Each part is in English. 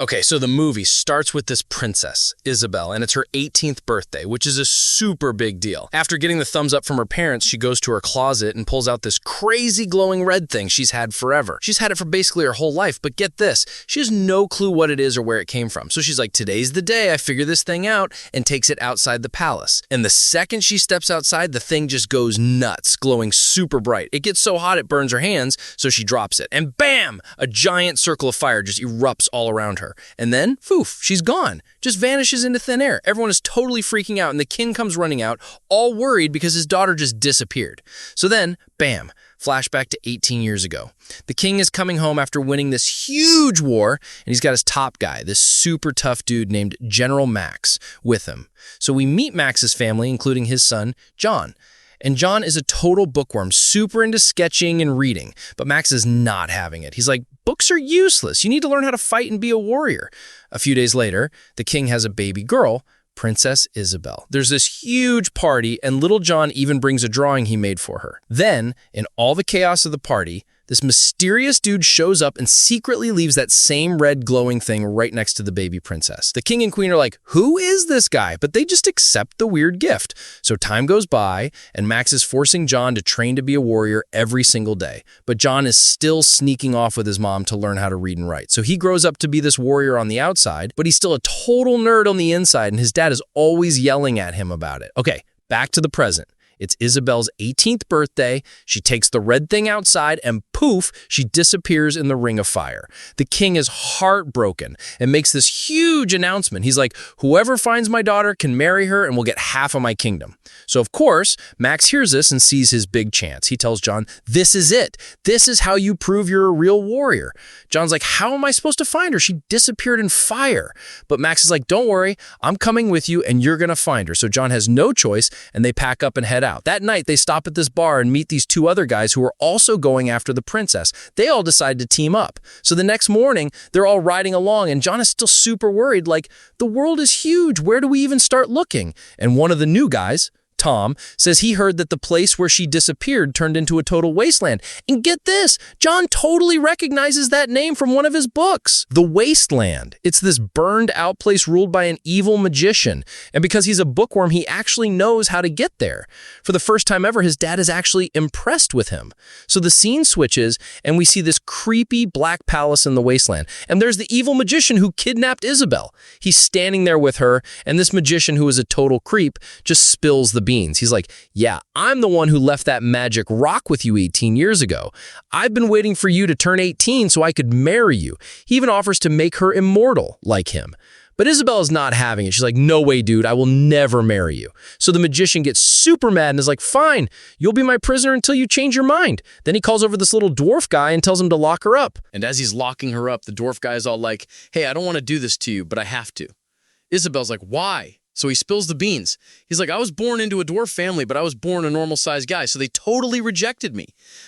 Okay, so the movie starts with this princess, Isabel, and it's her 18th birthday, which is a super big deal. After getting the thumbs up from her parents, she goes to her closet and pulls out this crazy glowing red thing she's had forever. She's had it for basically her whole life, but get this, she has no clue what it is or where it came from. So she's like, today's the day I figure this thing out, and takes it outside the palace. And the second she steps outside, the thing just goes nuts, glowing super bright. It gets so hot it burns her hands, so she drops it. And bam! A giant circle of fire just erupts all around her. And then, poof, she's gone. Just vanishes into thin air. Everyone is totally freaking out, and the king comes running out, all worried because his daughter just disappeared. So then, bam, flashback to 18 years ago. The king is coming home after winning this huge war, and he's got his top guy, this super tough dude named General Max, with him. So we meet Max's family, including his son, John. And John is a total bookworm, super into sketching and reading, but Max is not having it. He's like, books are useless. You need to learn how to fight and be a warrior. A few days later, the king has a baby girl, Princess Isabel. There's this huge party, and little John even brings a drawing he made for her. Then, in all the chaos of the party, this mysterious dude shows up and secretly leaves that same red glowing thing right next to the baby princess. The king and queen are like, who is this guy? But they just accept the weird gift. So time goes by, and Max is forcing John to train to be a warrior every single day. But John is still sneaking off with his mom to learn how to read and write. So he grows up to be this warrior on the outside, but he's still a total nerd on the inside, and his dad is always yelling at him about it. Okay, back to the present. It's Isabel's 18th birthday. She takes the red thing outside and poof, she disappears in the ring of fire. The king is heartbroken and makes this huge announcement. He's like, whoever finds my daughter can marry her and will get half of my kingdom. So of course, Max hears this and sees his big chance. He tells John, this is it. This is how you prove you're a real warrior. John's like, how am I supposed to find her? She disappeared in fire. But Max is like, don't worry, I'm coming with you and you're gonna find her. So John has no choice and they pack up and head out. That night, they stop at this bar and meet these two other guys who are also going after the princess. They all decide to team up. So the next morning, they're all riding along, and John is still super worried, like, the world is huge. Where do we even start looking? And one of the new guys, Tom, says he heard that the place where she disappeared turned into a total wasteland. And get this, John totally recognizes that name from one of his books. The Wasteland. It's this burned out place ruled by an evil magician. And because he's a bookworm, he actually knows how to get there. For the first time ever, his dad is actually impressed with him. So the scene switches, and we see this creepy black palace in the wasteland. And there's the evil magician who kidnapped Isabel. He's standing there with her, and this magician, who is a total creep, just spills the beans. He's like, yeah, I'm the one who left that magic rock with you 18 years ago. I've been waiting for you to turn 18 so I could marry you. He even offers to make her immortal like him. But Isabel is not having it. She's like, no way, dude, I will never marry you. So the magician gets super mad and is like, fine, you'll be my prisoner until you change your mind. Then he calls over this little dwarf guy and tells him to lock her up. And as he's locking her up, the dwarf guy is all like, hey, I don't want to do this to you, but I have to. Isabel's like, why? So he spills the beans. He's like, I was born into a dwarf family, but I was born a normal-sized guy, so they totally rejected me.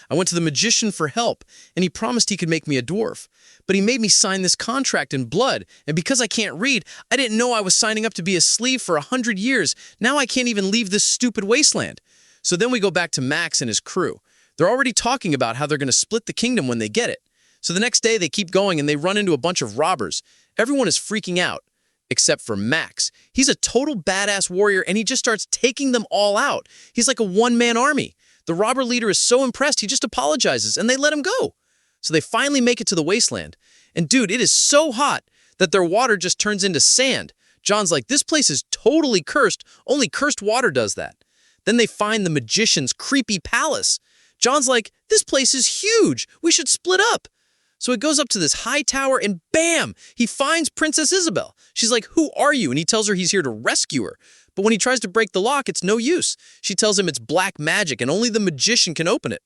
I went to the magician for help, and he promised he could make me a dwarf. But he made me sign this contract in blood, and because I can't read, I didn't know I was signing up to be a slave for 100 years. Now I can't even leave this stupid wasteland. So then we go back to Max and his crew. They're already talking about how they're going to split the kingdom when they get it. So the next day, they keep going, and they run into a bunch of robbers. Everyone is freaking out. Except for Max. He's a total badass warrior, and he just starts taking them all out. He's like a one-man army. The robber leader is so impressed, he just apologizes, and they let him go. So they finally make it to the wasteland. And dude, it is so hot that their water just turns into sand. John's like, this place is totally cursed. Only cursed water does that. Then they find the magician's creepy palace. John's like, this place is huge. We should split up. So it goes up to this high tower and bam, he finds Princess Isabel. She's like, who are you? And he tells her he's here to rescue her. But when he tries to break the lock, it's no use. She tells him it's black magic and only the magician can open it.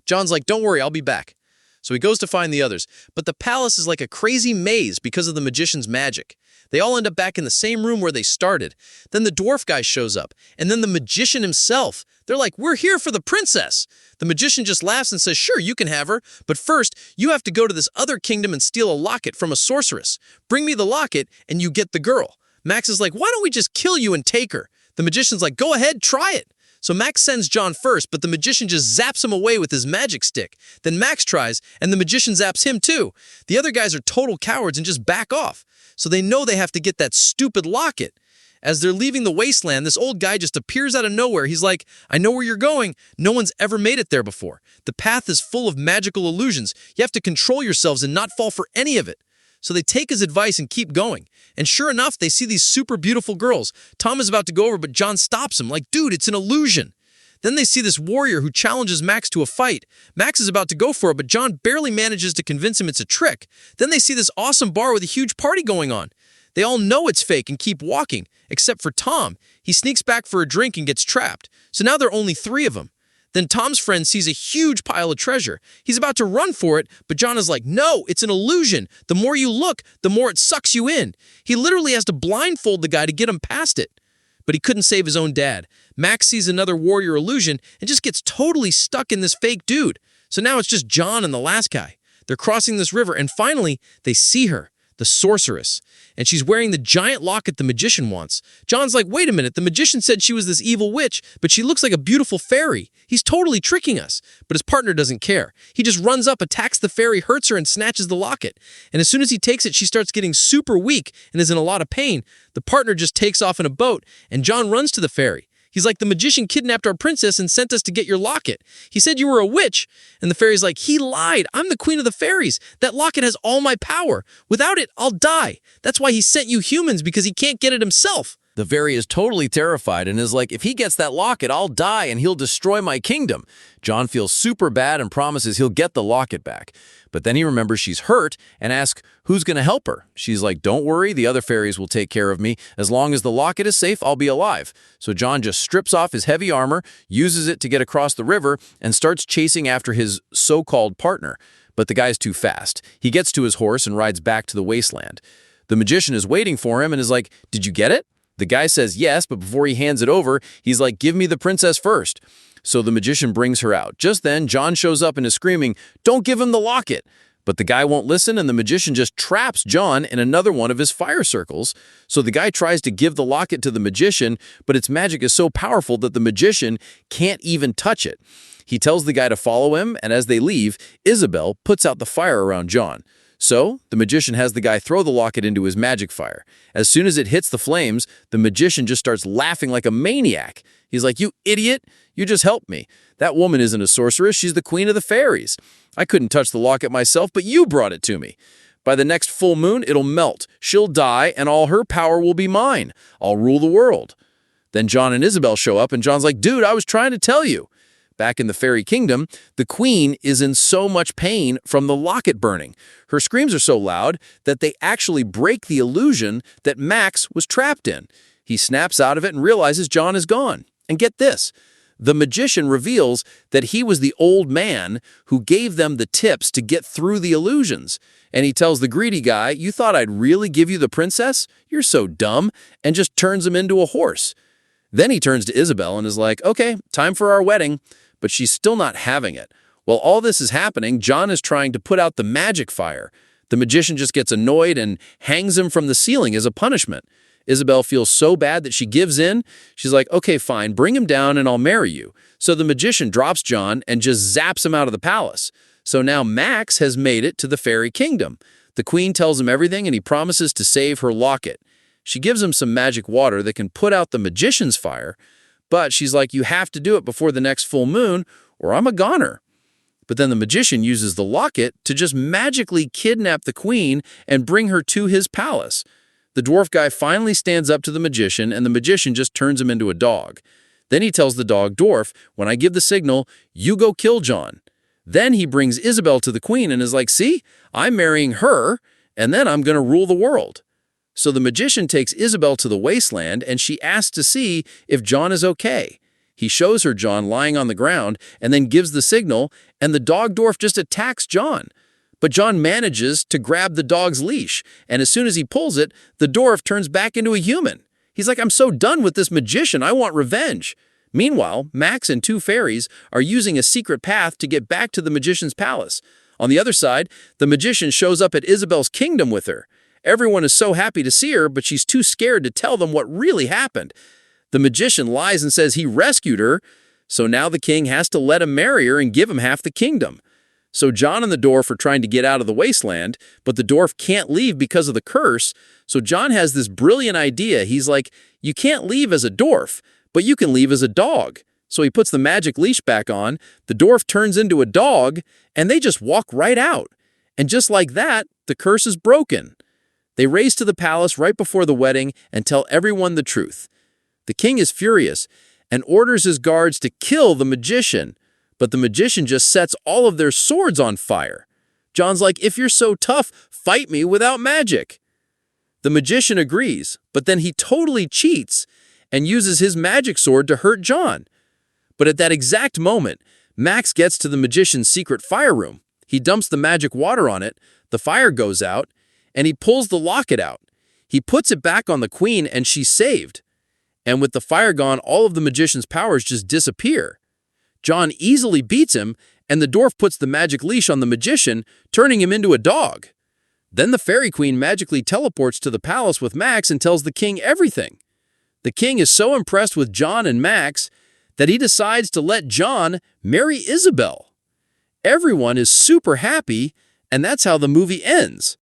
John's like, don't worry, I'll be back. So he goes to find the others. But the palace is like a crazy maze because of the magician's magic. They all end up back in the same room where they started. Then the dwarf guy shows up, and then the magician himself. They're like, we're here for the princess. The magician just laughs and says, sure, you can have her, but first, you have to go to this other kingdom and steal a locket from a sorceress. Bring me the locket, and you get the girl. Max is like, why don't we just kill you and take her? The magician's like, go ahead, try it. So Max sends John first, but the magician just zaps him away with his magic stick. Then Max tries, and the magician zaps him too. The other guys are total cowards and just back off. So they know they have to get that stupid locket. As they're leaving the wasteland, this old guy just appears out of nowhere. He's like, I know where you're going. No one's ever made it there before. The path is full of magical illusions. You have to control yourselves and not fall for any of it. So they take his advice and keep going. And sure enough, they see these super beautiful girls. Tom is about to go over, but John stops him, like, dude, it's an illusion. Then they see this warrior who challenges Max to a fight. Max is about to go for it, but John barely manages to convince him it's a trick. Then they see this awesome bar with a huge party going on. They all know it's fake and keep walking, except for Tom. He sneaks back for a drink and gets trapped. So now there are only 3 of them. Then Tom's friend sees a huge pile of treasure. He's about to run for it, but John is like, no, it's an illusion. The more you look, the more it sucks you in. He literally has to blindfold the guy to get him past it. But he couldn't save his own dad. Max sees another warrior illusion and just gets totally stuck in this fake dude. So now it's just John and the last guy. They're crossing this river, and finally, they see her. The sorceress, and she's wearing the giant locket the magician wants. John's like, wait a minute, the magician said she was this evil witch, but she looks like a beautiful fairy. He's totally tricking us. But his partner doesn't care. He just runs up, attacks the fairy, hurts her, and snatches the locket. And as soon as he takes it, she starts getting super weak and is in a lot of pain. The partner just takes off in a boat, and John runs to the fairy. He's like, the magician kidnapped our princess and sent us to get your locket. He said you were a witch. And the fairy's like, he lied. I'm the queen of the fairies. That locket has all my power. Without it, I'll die. That's why he sent you humans, because he can't get it himself. The fairy is totally terrified and is like, if he gets that locket, I'll die and he'll destroy my kingdom. John feels super bad and promises he'll get the locket back. But then he remembers she's hurt and asks, who's going to help her? She's like, don't worry, the other fairies will take care of me. As long as the locket is safe, I'll be alive. So John just strips off his heavy armor, uses it to get across the river, and starts chasing after his so-called partner. But the guy's too fast. He gets to his horse and rides back to the wasteland. The magician is waiting for him and is like, did you get it? The guy says yes, but before he hands it over, he's like, give me the princess first. So the magician brings her out. Just then, John shows up and is screaming, don't give him the locket. But the guy won't listen, and the magician just traps John in another one of his fire circles. So the guy tries to give the locket to the magician, but its magic is so powerful that the magician can't even touch it. He tells the guy to follow him, and as they leave, Isabel puts out the fire around John. So, the magician has the guy throw the locket into his magic fire. As soon as it hits the flames, the magician just starts laughing like a maniac. He's like, you idiot, you just helped me. That woman isn't a sorceress, she's the queen of the fairies. I couldn't touch the locket myself, but you brought it to me. By the next full moon, it'll melt. She'll die, and all her power will be mine. I'll rule the world. Then John and Isabel show up, and John's like, dude, I was trying to tell you. Back in the fairy kingdom, the queen is in so much pain from the locket burning. Her screams are so loud that they actually break the illusion that Max was trapped in. He snaps out of it and realizes John is gone. And get this, the magician reveals that he was the old man who gave them the tips to get through the illusions. And he tells the greedy guy, you thought I'd really give you the princess? You're so dumb, and just turns him into a horse. Then he turns to Isabel and is like, okay, time for our wedding. But she's still not having it. While all this is happening, John is trying to put out the magic fire. The magician just gets annoyed and hangs him from the ceiling as a punishment. Isabel feels so bad that she gives in. She's like, okay, fine, bring him down and I'll marry you. So the magician drops John and just zaps him out of the palace. So now Max has made it to the fairy kingdom. The queen tells him everything and he promises to save her locket. She gives him some magic water that can put out the magician's fire, but she's like, you have to do it before the next full moon or I'm a goner. But then the magician uses the locket to just magically kidnap the queen and bring her to his palace. The dwarf guy finally stands up to the magician and the magician just turns him into a dog. Then he tells the dog, dwarf, when I give the signal, you go kill John. Then he brings Isabel to the queen and is like, see, I'm marrying her and then I'm going to rule the world. So the magician takes Isabel to the wasteland and she asks to see if John is okay. He shows her John lying on the ground and then gives the signal, and the dog dwarf just attacks John. But John manages to grab the dog's leash, and as soon as he pulls it, the dwarf turns back into a human. He's like, I'm so done with this magician, I want revenge. Meanwhile, Max and 2 fairies are using a secret path to get back to the magician's palace. On the other side, the magician shows up at Isabel's kingdom with her. Everyone is so happy to see her, but she's too scared to tell them what really happened. The magician lies and says he rescued her, so now the king has to let him marry her and give him half the kingdom. So John and the dwarf are trying to get out of the wasteland, but the dwarf can't leave because of the curse, so John has this brilliant idea. He's like, you can't leave as a dwarf, but you can leave as a dog. So he puts the magic leash back on, the dwarf turns into a dog, and they just walk right out. And just like that, the curse is broken. They race to the palace right before the wedding and tell everyone the truth. The king is furious and orders his guards to kill the magician, but the magician just sets all of their swords on fire. John's like, if you're so tough, fight me without magic. The magician agrees, but then he totally cheats and uses his magic sword to hurt John. But at that exact moment, Max gets to the magician's secret fire room. He dumps the magic water on it, the fire goes out, and he pulls the locket out. He puts it back on the queen and she's saved. And with the fire gone, all of the magician's powers just disappear. John easily beats him, and the dwarf puts the magic leash on the magician, turning him into a dog. Then the fairy queen magically teleports to the palace with Max and tells the king everything. The king is so impressed with John and Max that he decides to let John marry Isabel. Everyone is super happy, and that's how the movie ends.